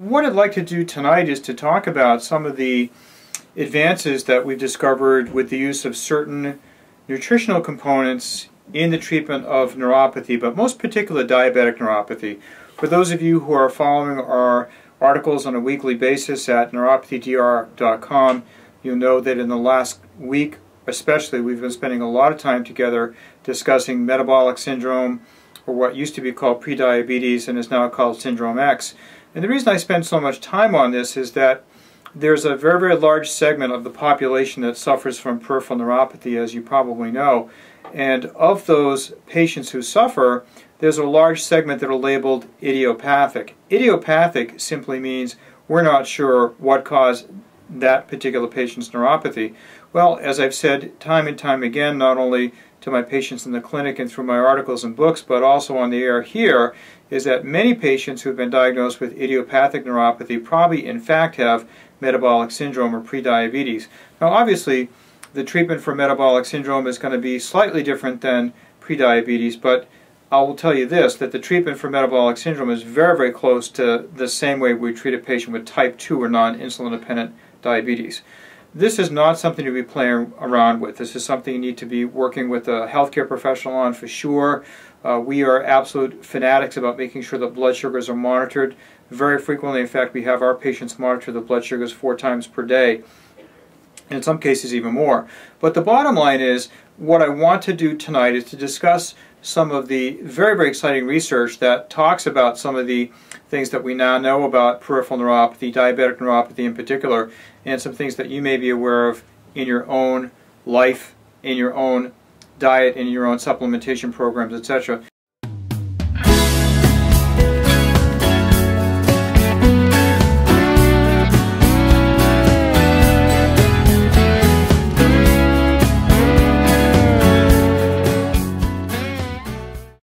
what I'd like to do tonight is to talk about some of the advances that we've discovered with the use of certain nutritional components in the treatment of neuropathy, but most particularly diabetic neuropathy. For those of you who are following our articles on a weekly basis at neuropathydr.com, you'll know that in the last week especially we've been spending a lot of time together discussing metabolic syndrome, or what used to be called prediabetes and is now called Syndrome X. And the reason I spend so much time on this is that there's a very, very large segment of the population that suffers from peripheral neuropathy, as you probably know. And of those patients who suffer, there's a large segment that are labeled idiopathic. Idiopathic simply means we're not sure what caused that particular patient's neuropathy. Well, as I've said time and time again, not only to my patients in the clinic and through my articles and books, but also on the air here, is that many patients who have been diagnosed with idiopathic neuropathy probably in fact have metabolic syndrome or prediabetes. Now obviously the treatment for metabolic syndrome is going to be slightly different than prediabetes, but I will tell you this, that the treatment for metabolic syndrome is very, very close to the same way we treat a patient with type 2 or non-insulin dependent diabetes. This is not something to be playing around with. This is something you need to be working with a healthcare professional on for sure. We are absolute fanatics about making sure that blood sugars are monitored. Very frequently, in fact, we have our patients monitor the blood sugars 4 times per day, and in some cases even more. But the bottom line is, what I want to do tonight is to discuss some of the very, very exciting research that talks about some of the things that we now know about peripheral neuropathy, diabetic neuropathy in particular, and some things that you may be aware of in your own life, in your own diet, in your own supplementation programs, etc.